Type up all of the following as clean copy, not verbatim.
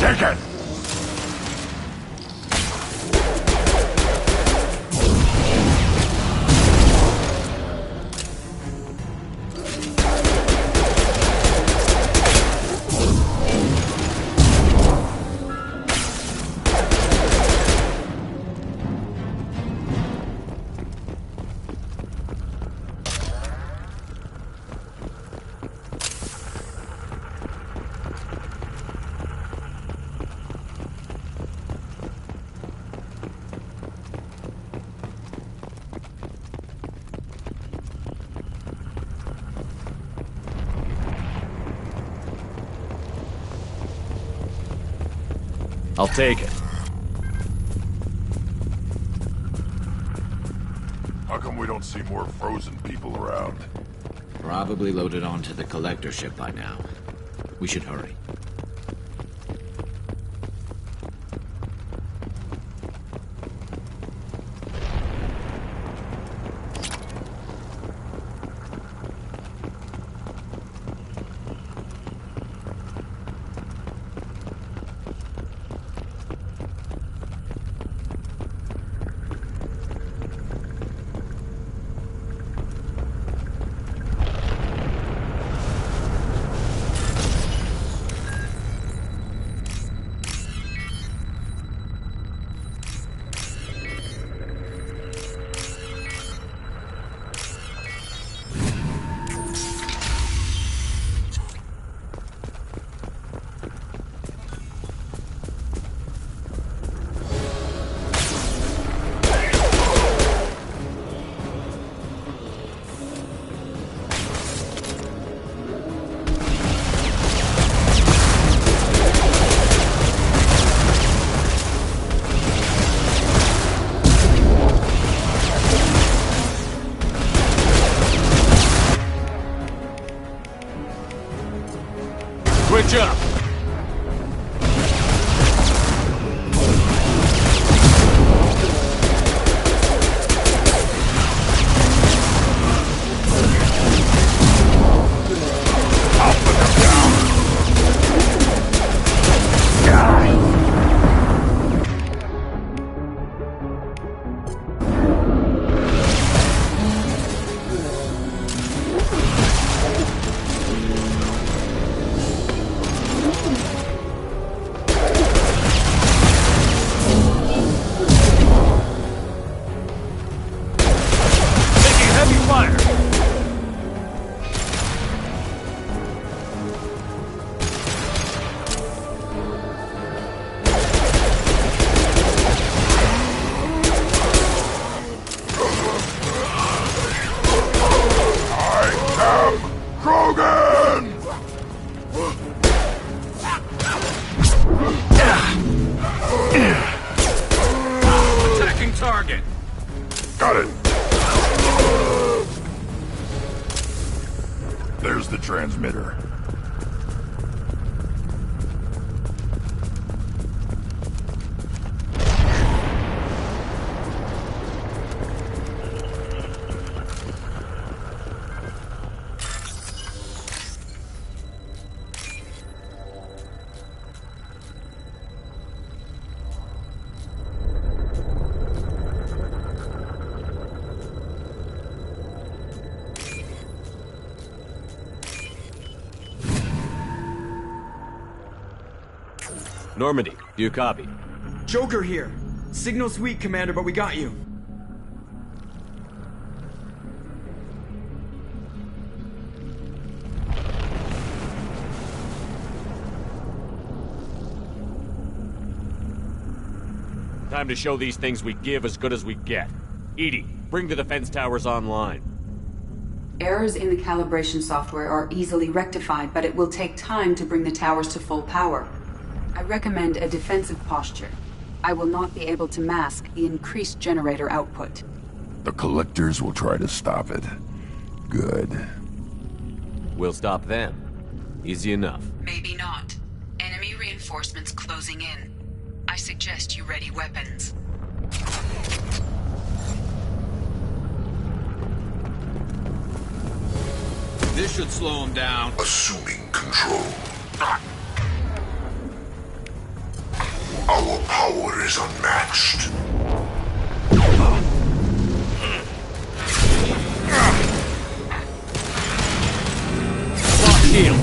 Take it! I'll take it. How come we don't see more frozen people around? Probably loaded onto the collector ship by now. We should hurry. Switch up! Attacking target! Got it! There's the transmitter. Normandy, do you copy? Joker here. Signal's weak, Commander, but we got you. Time to show these things we give as good as we get. EDI, bring the defense towers online. Errors in the calibration software are easily rectified, but it will take time to bring the towers to full power. I recommend a defensive posture. I will not be able to mask the increased generator output. The collectors will try to stop it. Good. We'll stop them. Easy enough. Maybe not. Enemy reinforcements closing in. I suggest you ready weapons. This should slow him down. Assuming control. power is unmatched. Lock heel.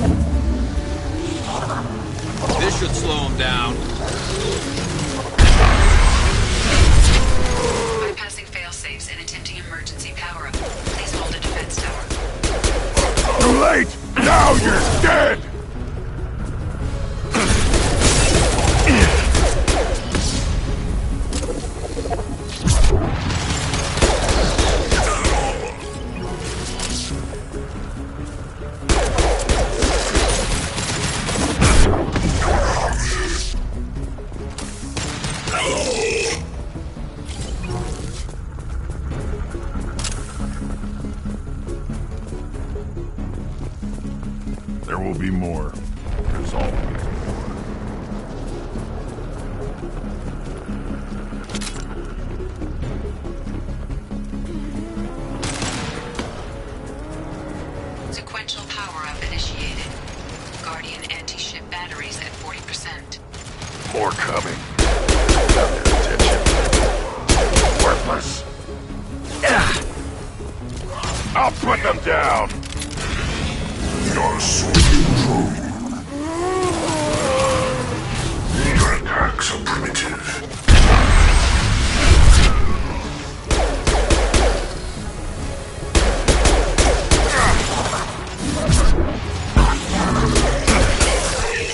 This should slow him down. Bypassing fail-safes and attempting emergency power-up. Please hold a defense tower. Too late! Now you're dead! There will be more. There's always more. Sequential power-up initiated. Guardian anti-ship batteries at 40%. More coming. Got their attention. Worthless. I'll put them down. You're so true. Your attacks are primitive.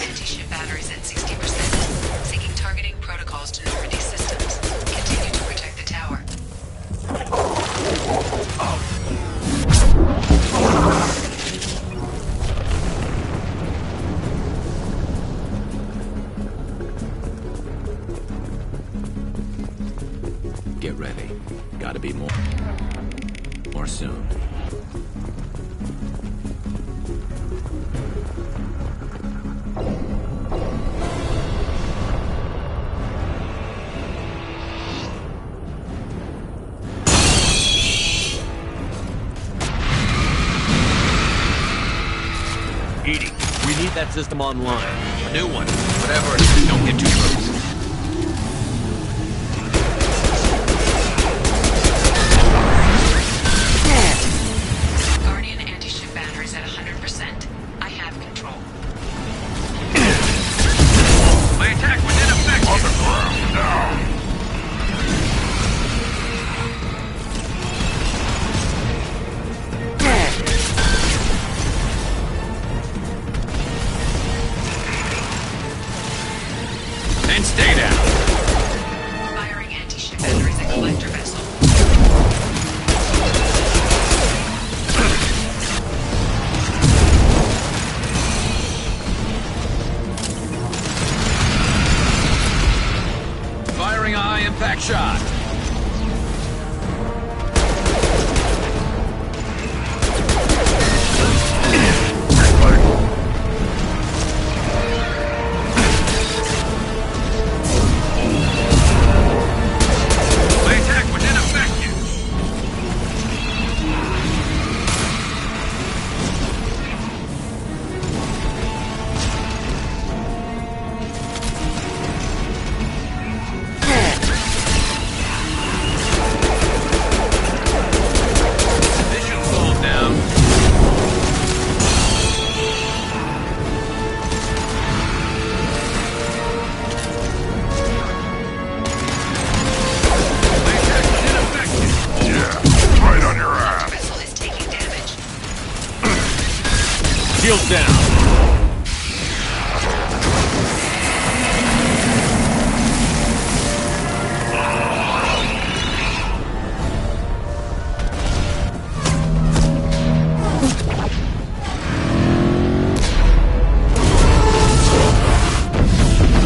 Anti-ship batteries at 60%. Seeking targeting protocols to Normandy systems. Continue to protect the tower. Get ready. Gotta be more. More soon. Edie, we need that system online. A new one. Whatever it is, don't get too close. Guardian anti-ship batteries at 100%. I have control. My attack was ineffective. On the ground now. And stay down. Firing anti-ship batteries at collector vessel. Firing a high-impact shot. My attack was ineffective. This should slow him down. My attack was ineffective. Yeah, right on your ass. Vessel is taking damage. Shields down.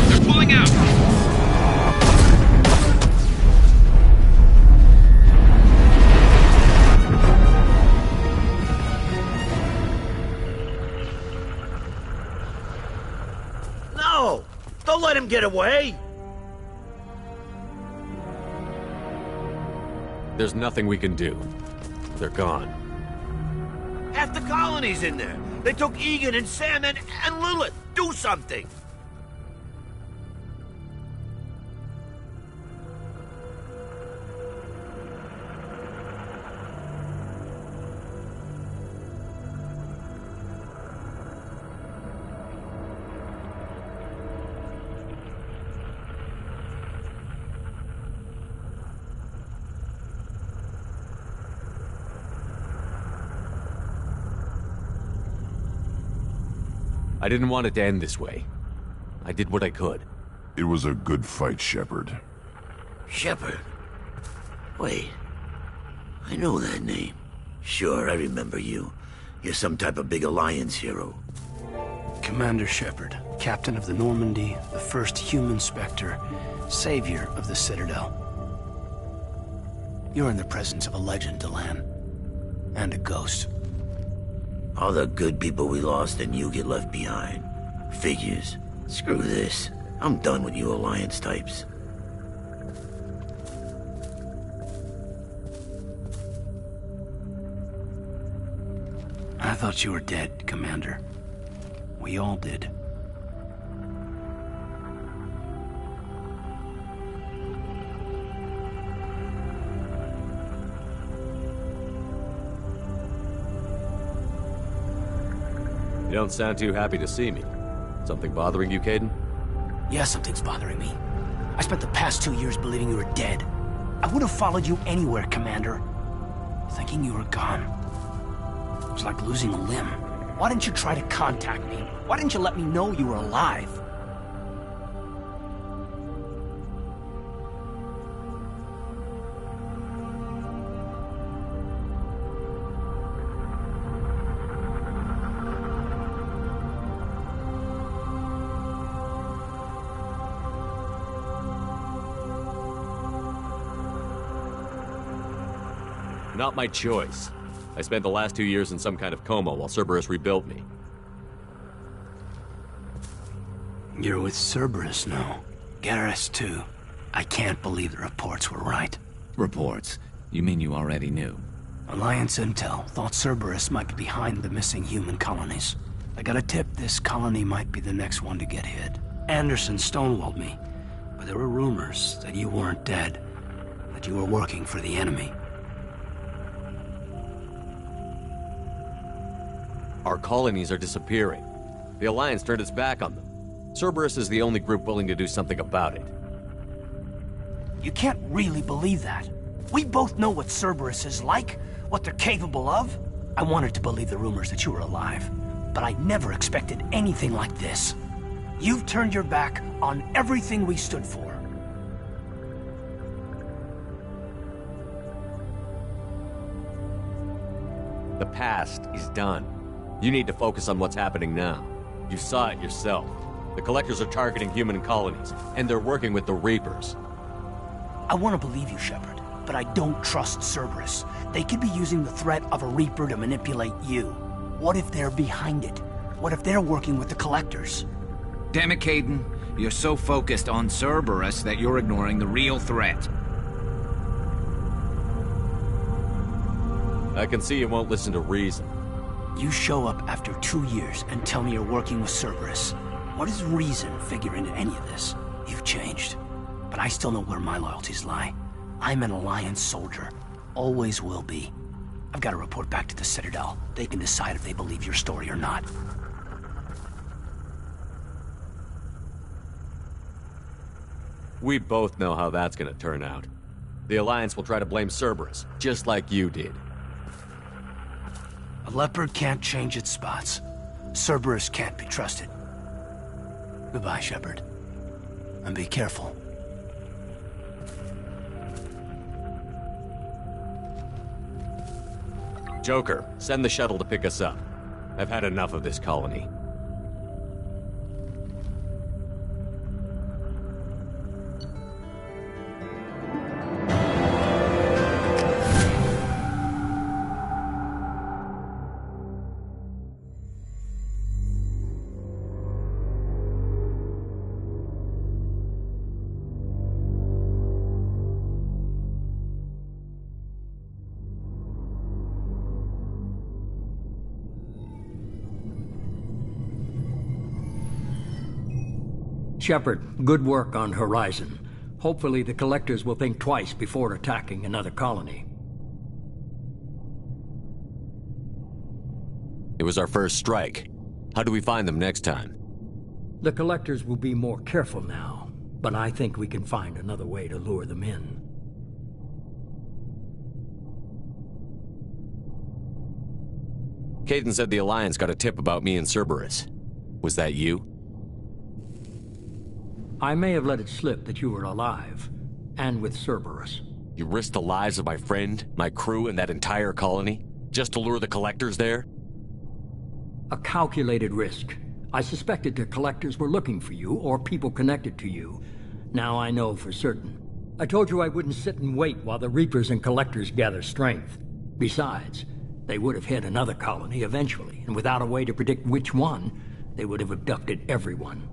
They're pulling out. No! Don't let him get away! There's nothing we can do. They're gone. Half the colony's in there. They took Egan and Sam and Lilith. Do something! I didn't want it to end this way. I did what I could. It was a good fight, Shepard. Shepard? Wait. I know that name. Sure, I remember you. You're some type of big Alliance hero. Commander Shepard, captain of the Normandy, the first human Spectre, savior of the Citadel. You're in the presence of a legend, Delan. And a ghost. All the good people we lost and you get left behind. Figures. Screw this. I'm done with you Alliance types. I thought you were dead, Commander. We all did. You don't sound too happy to see me. Something bothering you, Kaidan? Yeah, something's bothering me. I spent the past 2 years believing you were dead. I would have followed you anywhere, Commander. Thinking you were gone. It was like losing a limb. Why didn't you try to contact me? Why didn't you let me know you were alive? Not my choice. I spent the last 2 years in some kind of coma while Cerberus rebuilt me. You're with Cerberus now. Garrus, too. I can't believe the reports were right. Reports? You mean you already knew? Alliance Intel thought Cerberus might be behind the missing human colonies. I got a tip this colony might be the next one to get hit. Anderson stonewalled me, but there were rumors that you weren't dead, that you were working for the enemy. Our colonies are disappearing. The Alliance turned its back on them. Cerberus is the only group willing to do something about it. You can't really believe that. We both know what Cerberus is like, what they're capable of. I wanted to believe the rumors that you were alive, but I never expected anything like this. You've turned your back on everything we stood for. The past is done. You need to focus on what's happening now. You saw it yourself. The Collectors are targeting human colonies, and they're working with the Reapers. I want to believe you, Shepard, but I don't trust Cerberus. They could be using the threat of a Reaper to manipulate you. What if they're behind it? What if they're working with the Collectors? Damn it, Kaidan. You're so focused on Cerberus that you're ignoring the real threat. I can see you won't listen to reason. You show up after 2 years and tell me you're working with Cerberus. What does reason figure into any of this? You've changed. But I still know where my loyalties lie. I'm an Alliance soldier. Always will be. I've got to report back to the Citadel. They can decide if they believe your story or not. We both know how that's gonna turn out. The Alliance will try to blame Cerberus, just like you did. A leopard can't change its spots. Cerberus can't be trusted. Goodbye, Shepard. And be careful. Joker, send the shuttle to pick us up. I've had enough of this colony. Shepard, good work on Horizon. Hopefully the Collectors will think twice before attacking another colony. It was our first strike. How do we find them next time? The Collectors will be more careful now, but I think we can find another way to lure them in. Kaidan said the Alliance got a tip about me and Cerberus. Was that you? I may have let it slip that you were alive, and with Cerberus. You risked the lives of my friend, my crew, and that entire colony? Just to lure the Collectors there? A calculated risk. I suspected the Collectors were looking for you, or people connected to you. Now I know for certain. I told you I wouldn't sit and wait while the Reapers and Collectors gather strength. Besides, they would have hit another colony eventually, and without a way to predict which one, they would have abducted everyone.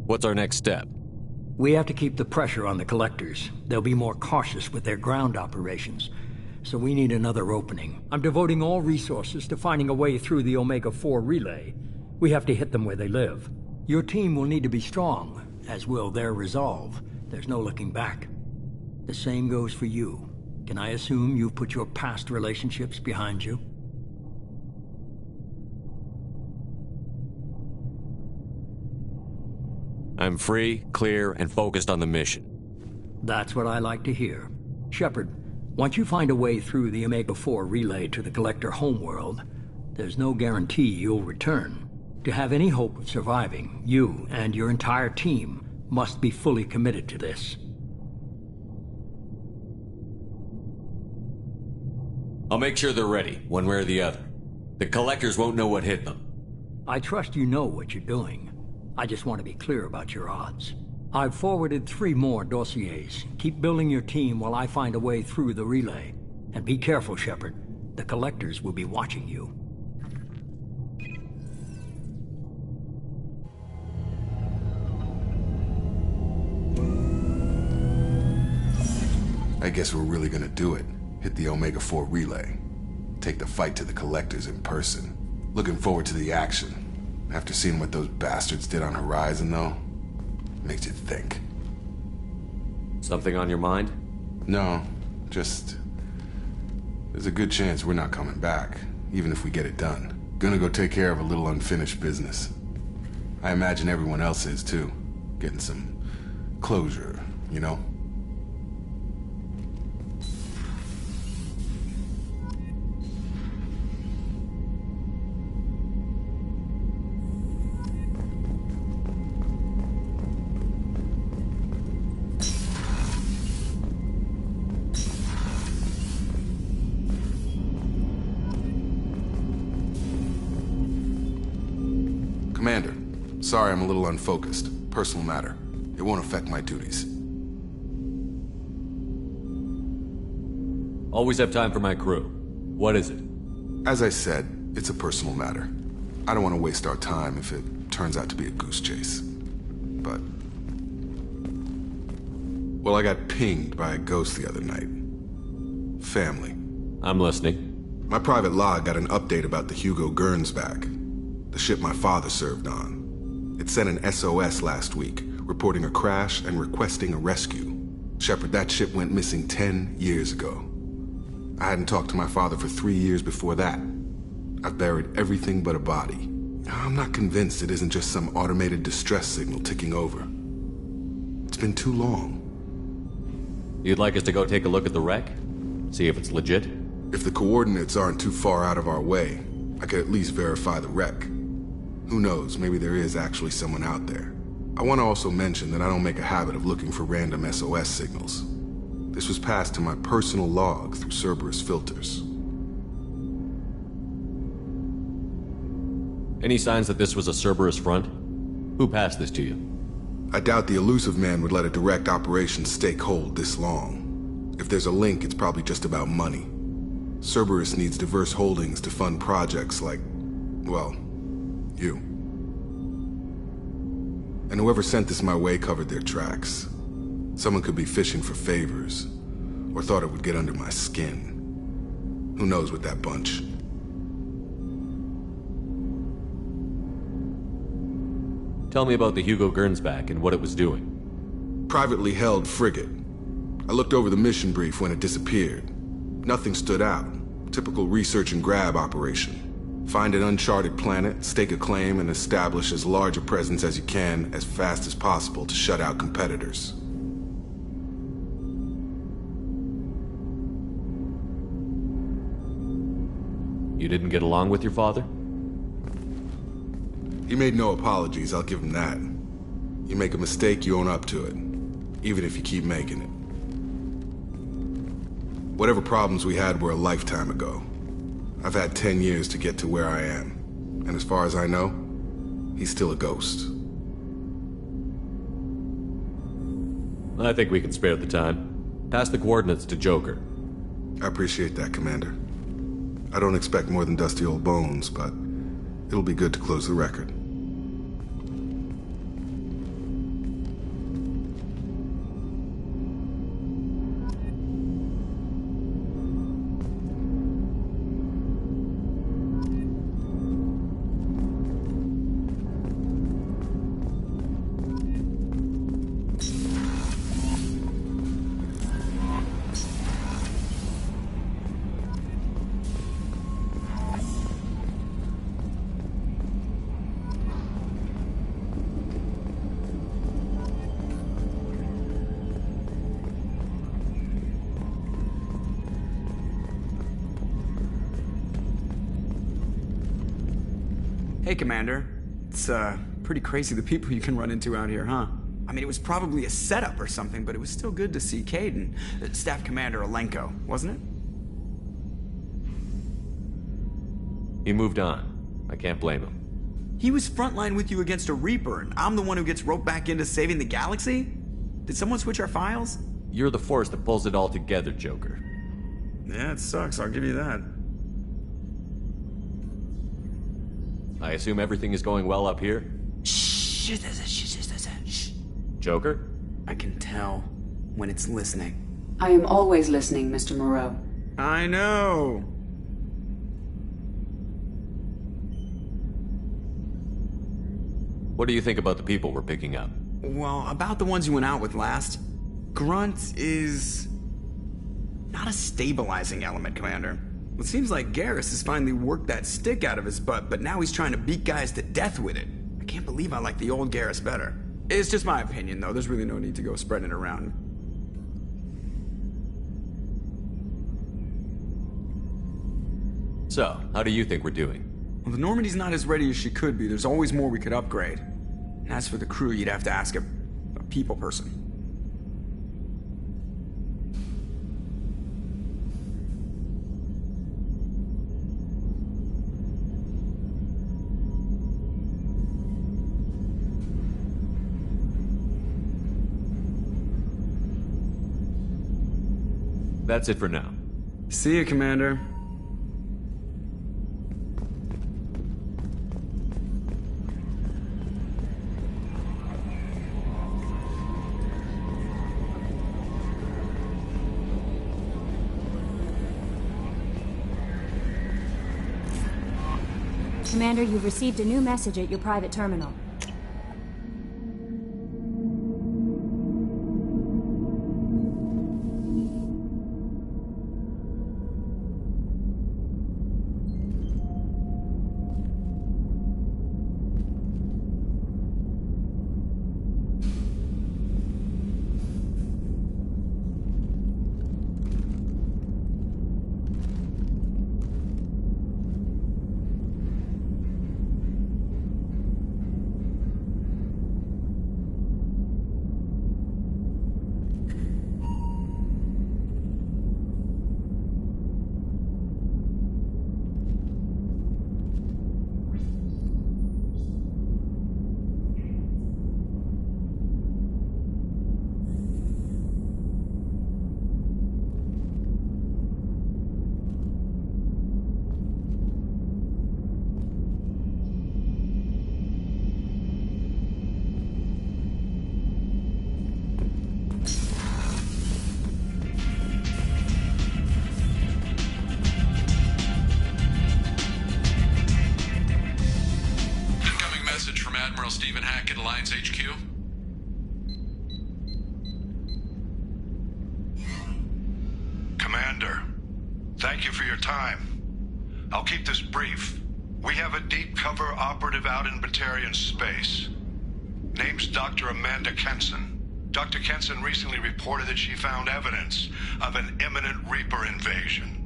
What's our next step? We have to keep the pressure on the Collectors. They'll be more cautious with their ground operations. So we need another opening. I'm devoting all resources to finding a way through the Omega-4 relay. We have to hit them where they live. Your team will need to be strong, as will their resolve. There's no looking back. The same goes for you. Can I assume you've put your past relationships behind you? I'm free, clear, and focused on the mission. That's what I like to hear. Shepard, once you find a way through the Omega-4 relay to the Collector homeworld, there's no guarantee you'll return. To have any hope of surviving, you and your entire team must be fully committed to this. I'll make sure they're ready, one way or the other. The Collectors won't know what hit them. I trust you know what you're doing. I just want to be clear about your odds. I've forwarded 3 more dossiers. Keep building your team while I find a way through the relay. And be careful, Shepard. The Collectors will be watching you. I guess we're really gonna do it. Hit the Omega-4 relay. Take the fight to the Collectors in person. Looking forward to the action. After seeing what those bastards did on Horizon, though, makes you think. Something on your mind? No, just... there's a good chance we're not coming back, even if we get it done. Gonna go take care of a little unfinished business. I imagine everyone else is, too. Getting some closure, you know? Commander, sorry I'm a little unfocused. Personal matter. It won't affect my duties. Always have time for my crew. What is it? As I said, it's a personal matter. I don't want to waste our time if it turns out to be a goose chase. But... well, I got pinged by a ghost the other night. Family. I'm listening. My private log got an update about the Hugo Gernsback, the ship my father served on. It sent an SOS last week, reporting a crash and requesting a rescue. Shepard, that ship went missing 10 years ago. I hadn't talked to my father for 3 years before that. I've buried everything but a body. I'm not convinced it isn't just some automated distress signal ticking over. It's been too long. You'd like us to go take a look at the wreck? See if it's legit? If the coordinates aren't too far out of our way, I could at least verify the wreck. Who knows, maybe there is actually someone out there. I want to also mention that I don't make a habit of looking for random SOS signals. This was passed to my personal log through Cerberus filters. Any signs that this was a Cerberus front? Who passed this to you? I doubt the Illusive Man would let a direct operation stake hold this long. If there's a link, it's probably just about money. Cerberus needs diverse holdings to fund projects like, well, you. And whoever sent this my way covered their tracks. Someone could be fishing for favors, or thought it would get under my skin. Who knows with that bunch? Tell me about the Hugo Gernsback and what it was doing. Privately held frigate. I looked over the mission brief when it disappeared. Nothing stood out. Typical research and grab operation. Find an uncharted planet, stake a claim, and establish as large a presence as you can as fast as possible to shut out competitors. You didn't get along with your father? He made no apologies, I'll give him that. You make a mistake, you own up to it. Even if you keep making it. Whatever problems we had were a lifetime ago. I've had 10 years to get to where I am. And as far as I know, he's still a ghost. I think we can spare the time. Pass the coordinates to Joker. I appreciate that, Commander. I don't expect more than dusty old bones, but it'll be good to close the record. Hey, Commander. It's, pretty crazy the people you can run into out here, huh? I mean, it was probably a setup or something, but it was still good to see Kaidan, Staff Commander Alenko, wasn't it? He moved on. I can't blame him. He was frontline with you against a Reaper, and I'm the one who gets roped back into saving the galaxy? Did someone switch our files? You're the force that pulls it all together, Joker. Yeah, it sucks, I'll give you that. I assume everything is going well up here? Shh. Joker? I can tell when it's listening. I am always listening, Mr. Moreau. I know. What do you think about the people we're picking up? Well, about the ones you went out with last, Grunt is not a stabilizing element, Commander. It seems like Garrus has finally worked that stick out of his butt, but now he's trying to beat guys to death with it. I can't believe I like the old Garrus better. It's just my opinion, though. There's really no need to go spreading it around. So, how do you think we're doing? Well, the Normandy's not as ready as she could be. There's always more we could upgrade. And as for the crew, you'd have to ask a people person. That's it for now. See you, Commander. Commander, you've received a new message at your private terminal. Stephen Hackett, Alliance HQ. Commander, thank you for your time. I'll keep this brief. We have a deep cover operative out in Batarian space. Name's Dr. Amanda Kenson. Dr. Kenson recently reported that she found evidence of an imminent Reaper invasion.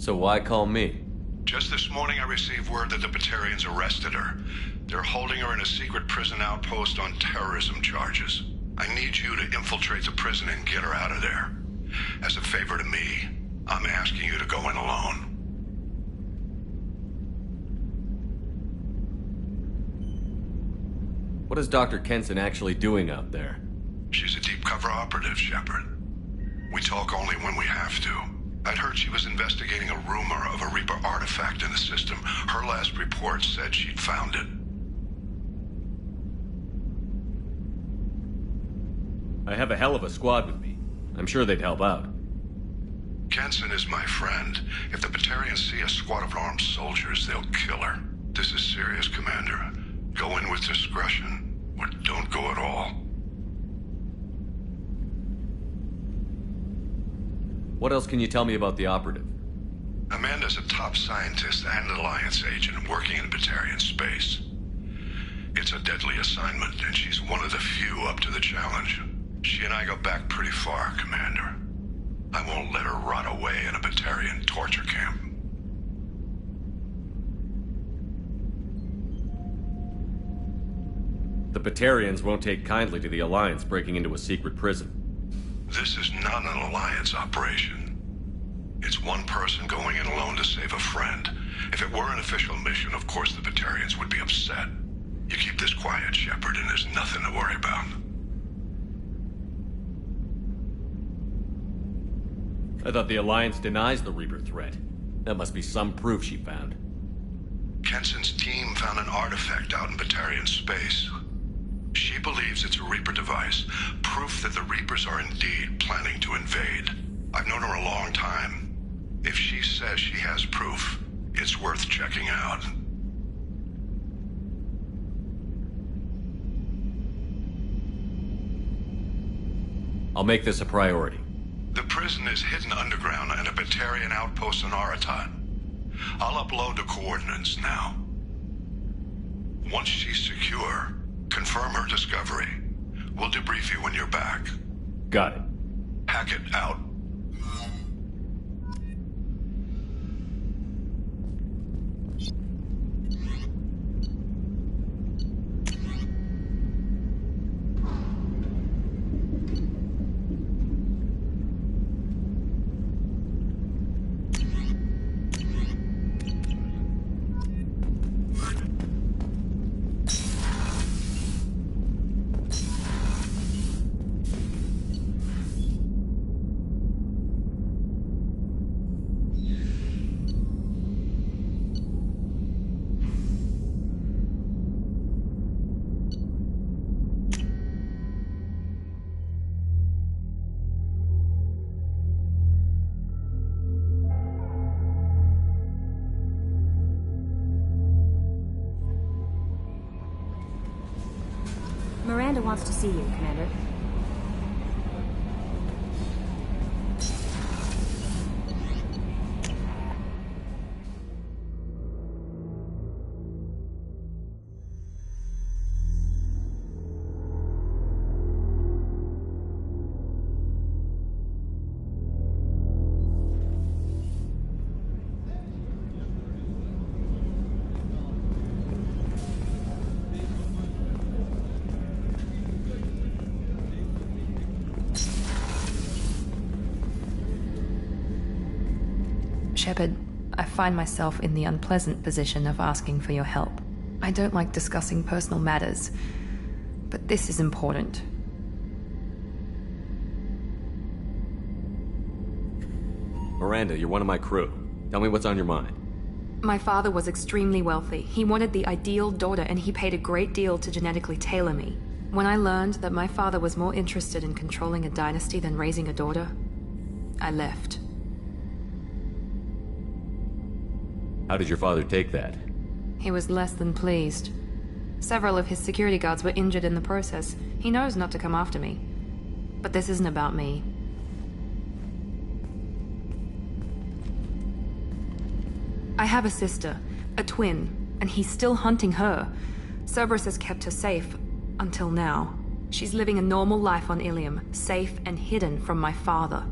So why call me? Just this morning I received word that the Batarians arrested her. They're holding her in a secret prison outpost on terrorism charges. I need you to infiltrate the prison and get her out of there. As a favor to me, I'm asking you to go in alone. What is Dr. Kenson actually doing out there? She's a deep cover operative, Shepard. We talk only when we have to. I'd heard she was investigating a rumor of a Reaper artifact in the system. Her last report said she'd found it. I have a hell of a squad with me. I'm sure they'd help out. Kenson is my friend. If the Batarians see a squad of armed soldiers, they'll kill her. This is serious, Commander. Go in with discretion, or don't go at all. What else can you tell me about the operative? Amanda's a top scientist and Alliance agent working in Batarian space. It's a deadly assignment, and she's one of the few up to the challenge. She and I go back pretty far, Commander. I won't let her rot away in a Batarian torture camp. The Batarians won't take kindly to the Alliance breaking into a secret prison. This is not an Alliance operation. It's one person going in alone to save a friend. If it were an official mission, of course the Batarians would be upset. You keep this quiet, Shepard, and there's nothing to worry about. I thought the Alliance denies the Reaper threat. That must be some proof she found. Kenson's team found an artifact out in Batarian space. She believes it's a Reaper device, proof that the Reapers are indeed planning to invade. I've known her a long time. If she says she has proof, it's worth checking out. I'll make this a priority. The prison is hidden underground in a Batarian outpost on Aratat. I'll upload the coordinates now. Once she's secure, confirm her discovery. We'll debrief you when you're back. Got it. Hackett out. Miranda wants to see you, Commander. Shepard, I find myself in the unpleasant position of asking for your help. I don't like discussing personal matters, but this is important. Miranda, you're one of my crew. Tell me what's on your mind. My father was extremely wealthy. He wanted the ideal daughter, and he paid a great deal to genetically tailor me. When I learned that my father was more interested in controlling a dynasty than raising a daughter, I left. How did your father take that? He was less than pleased. Several of his security guards were injured in the process. He knows not to come after me. But this isn't about me. I have a sister, a twin, and he's still hunting her. Cerberus has kept her safe, until now. She's living a normal life on Ilium, safe and hidden from my father.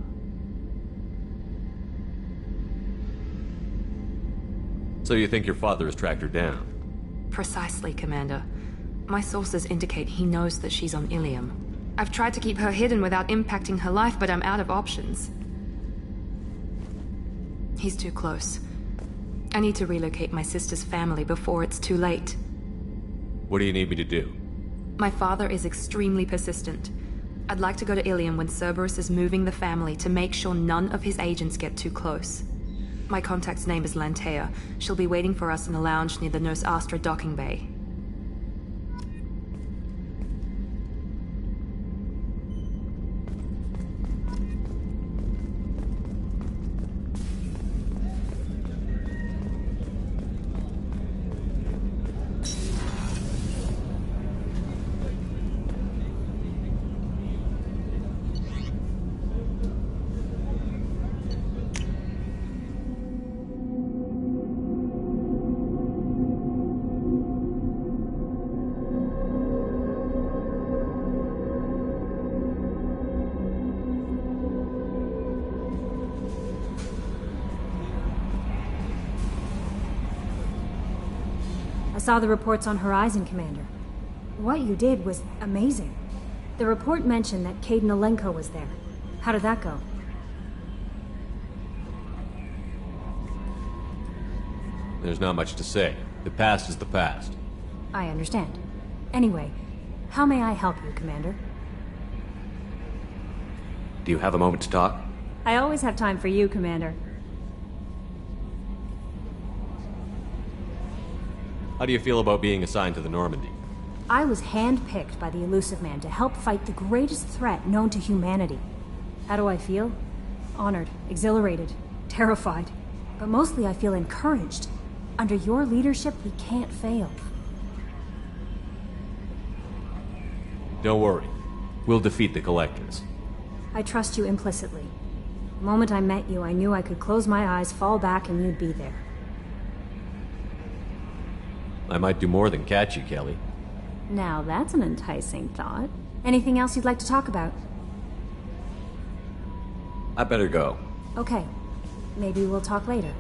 So you think your father has tracked her down? Precisely, Commander. My sources indicate he knows that she's on Ilium. I've tried to keep her hidden without impacting her life, but I'm out of options. He's too close. I need to relocate my sister's family before it's too late. What do you need me to do? My father is extremely persistent. I'd like to go to Ilium when Cerberus is moving the family to make sure none of his agents get too close. My contact's name is Lantea. She'll be waiting for us in the lounge near the Nurse Astra docking bay. I saw the reports on Horizon, Commander. What you did was amazing. The report mentioned that Kaidan Alenko was there. How did that go? There's not much to say. The past is the past. I understand. Anyway, how may I help you, Commander? Do you have a moment to talk? I always have time for you, Commander. How do you feel about being assigned to the Normandy? I was handpicked by the Illusive Man to help fight the greatest threat known to humanity. How do I feel? Honored, exhilarated, terrified. But mostly I feel encouraged. Under your leadership, we can't fail. Don't worry. We'll defeat the Collectors. I trust you implicitly. The moment I met you, I knew I could close my eyes, fall back, and you'd be there. I might do more than catch you, Kelly. Now that's an enticing thought. Anything else you'd like to talk about? I better go. Okay. Maybe we'll talk later.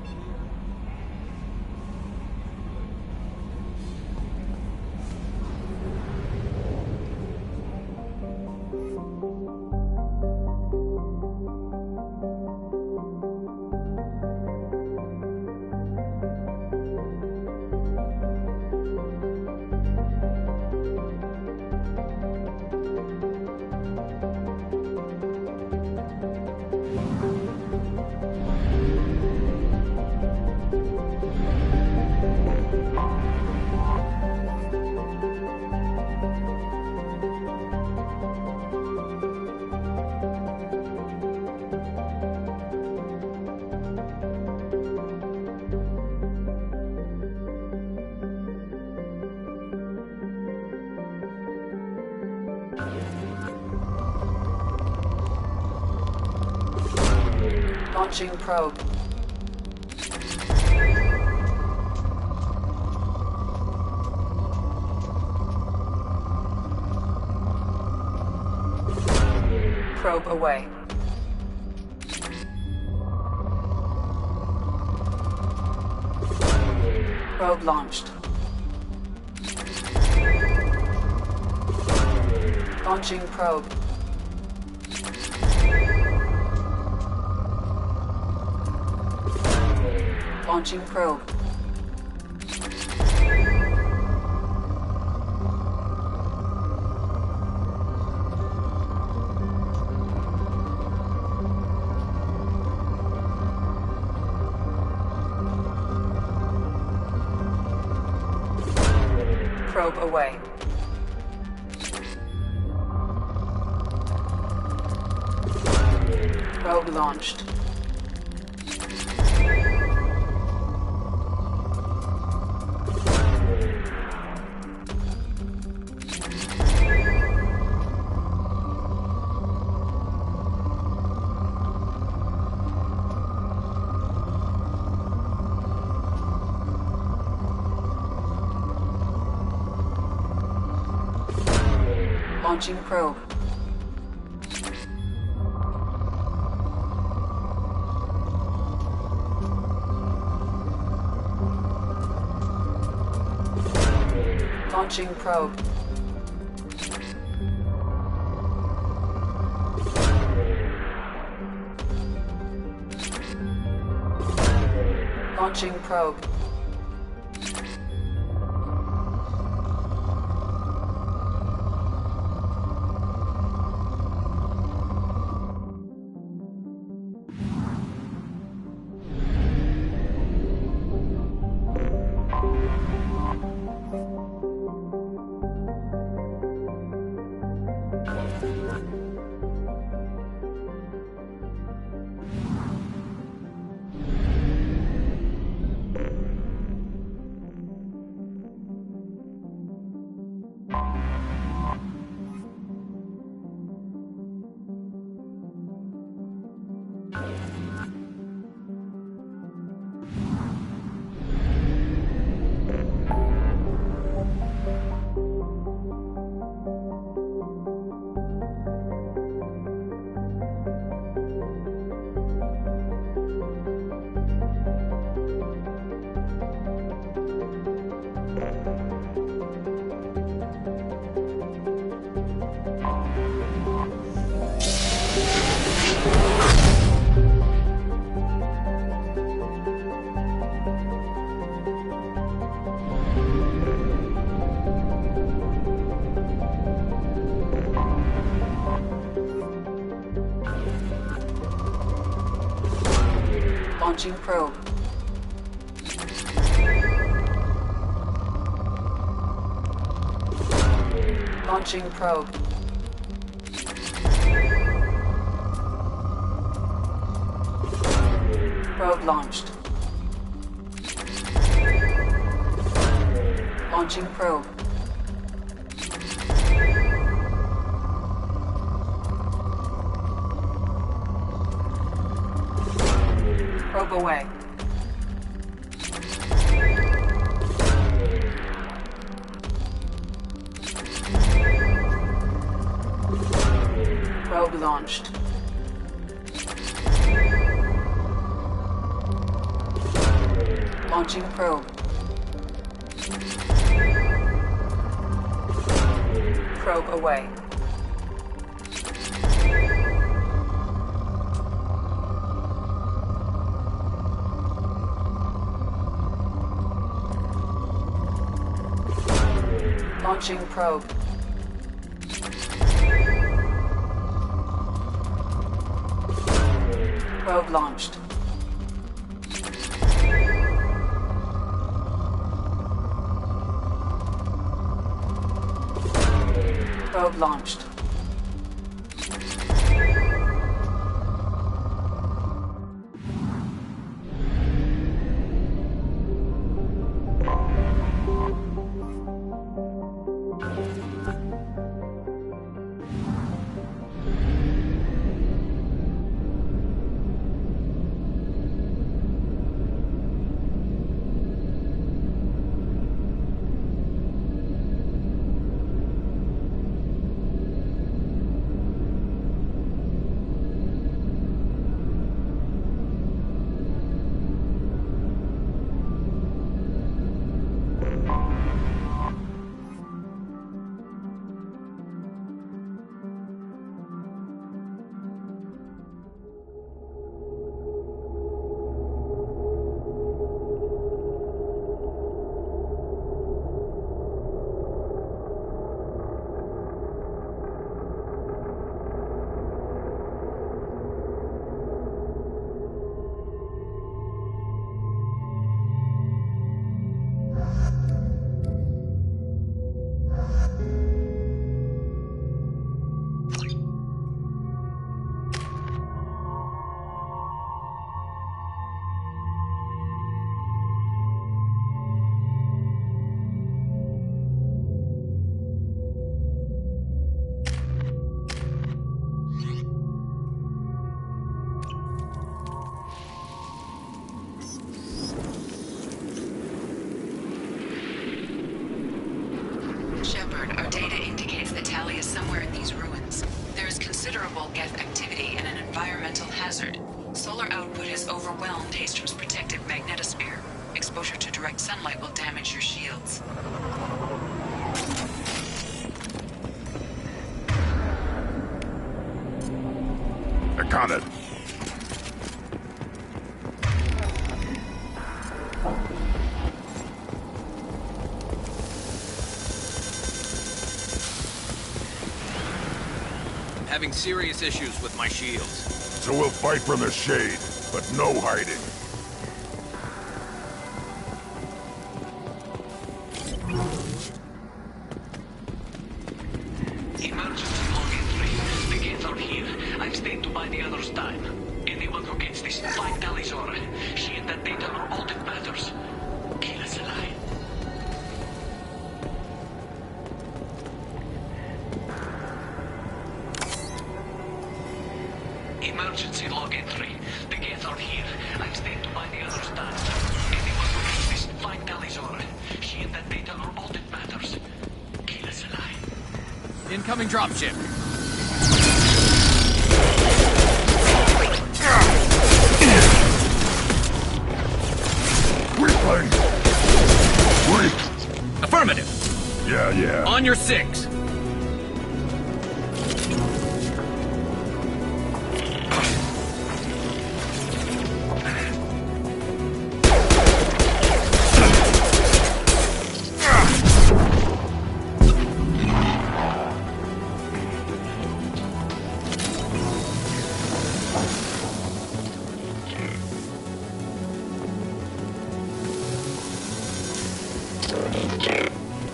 Launching probe. Probe away. Probe launched. Launching probe. Launching probe. Probe away. Probe launched. Launching probe. Launching probe. Launching probe. Launching probe. Launching probe. Probe launched. Launching probe. Probe away. Probe launched. Launching probe. Probe away. Launching probe. Probe launched. Probe launched. Our data indicates that Tali is somewhere in these ruins. There is considerable Geth activity and an environmental hazard. Solar output has overwhelmed Haystrom's protective magnetosphere. Exposure to direct sunlight will damage your shields. Connor. Having serious issues with my shields. So we'll fight from the shade, but no hiding. Emergency log entry. The gates are here. I've stayed to buy the others time. Anyone who gets this, find Talizora. She and that data are all that matters. Kill us alive. Emergency log entry. The gates are here. I've stayed to buy the others time. Anyone who gets this, find Talizora. She and that data are all that matters. Kill us alive. Incoming dropship. Weakling! Weak! Affirmative. Yeah. On your 6.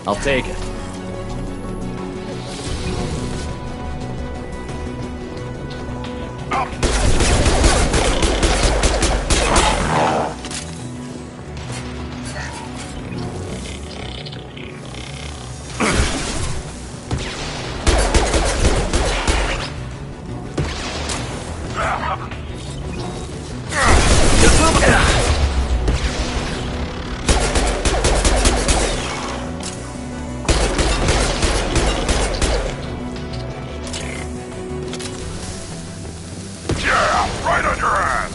I'll take it. Right on your ass!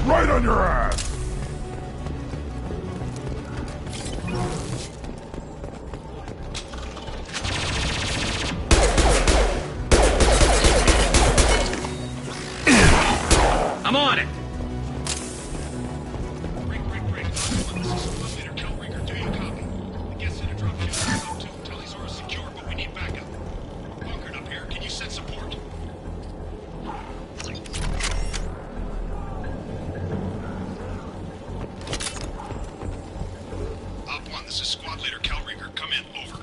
Right on your ass! I'm on it. This is Squad Leader Kelringer. Do you copy? The guest in a dropship to Talizora secure, but we need backup. We're bunkered up here. Can you send support? Op 1, this is Squad Leader Kelringer. Come in. Over.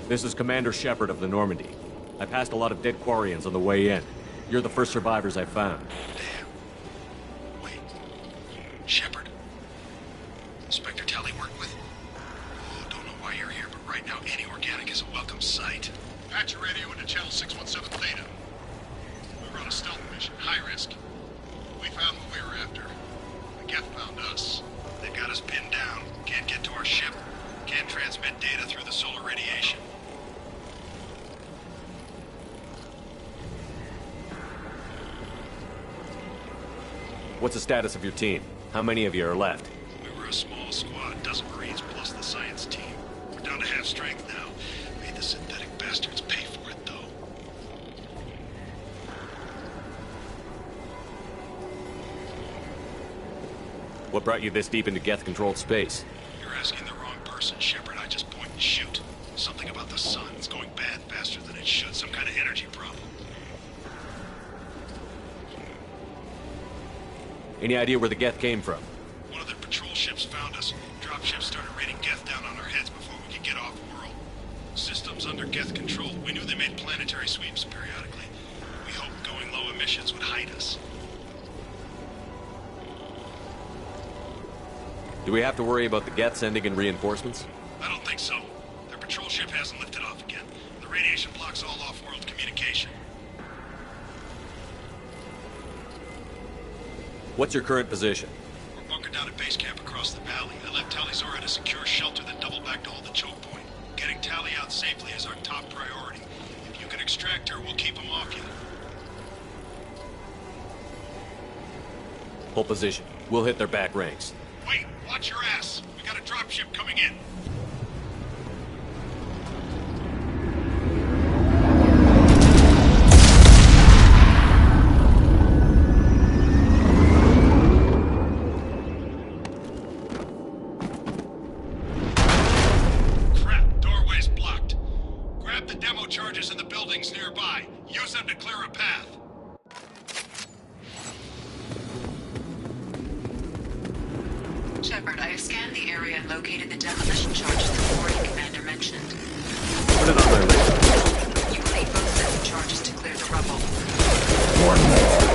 This is Commander Shepard of the Normandy. I passed a lot of dead Quarians on the way in. You're the first survivors I found. Damn. Wait. Shepard? Inspector Tally worked with? Oh, don't know why you're here, but right now any organic is a welcome sight. Patch your radio into channel 617 Theta. We were on a stealth mission, high risk. We found what we were after. The Geth found us. They've got us pinned down. Can't get to our ship. Can't transmit data through the solar radiation. What's the status of your team? How many of you are left? We were a small squad, dozen Marines plus the science team. We're down to half strength now. Made the synthetic bastards pay for it, though. What brought you this deep into Geth-controlled space? You're asking the wrong person, Shepard. I just point and shoot. Something about the sun. It's going bad faster than it should. Some kind of energy problem. Any idea where the Geth came from? One of their patrol ships found us. Dropships started raining Geth down on our heads before we could get off-world. Systems under Geth control. We knew they made planetary sweeps periodically. We hoped going low emissions would hide us. Do we have to worry about the Geth sending in reinforcements? I don't think so. Their patrol ship hasn't lifted off again. The radiation blocks all off-world communication. What's your current position? We're bunkered down at base camp across the valley. I left Tali'Zorah at a secure shelter that doubled back to hold the choke point. Getting Tali out safely is our top priority. If you can extract her, we'll keep him off you. Hold position. We'll hit their back ranks. Wait, watch your ass. We got a dropship coming in. Crap, doorway's blocked. Grab the demo charges in the buildings nearby. Use them to clear a path. Shepard, I have scanned the area and located the demolition charges the Forwarding Commander mentioned. Put it on my radar. You will need both sets of charges to clear the rubble. One more.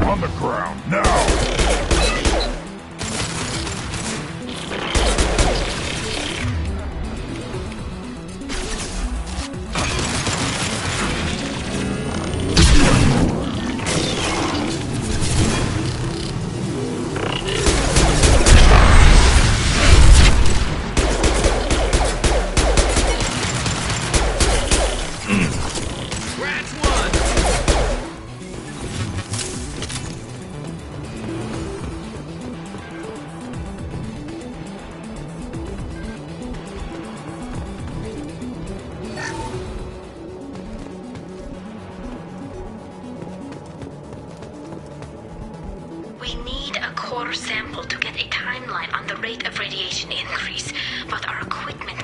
On the ground, now! Scratch one! We need a core sample to get a timeline on the rate of radiation increase, but our equipment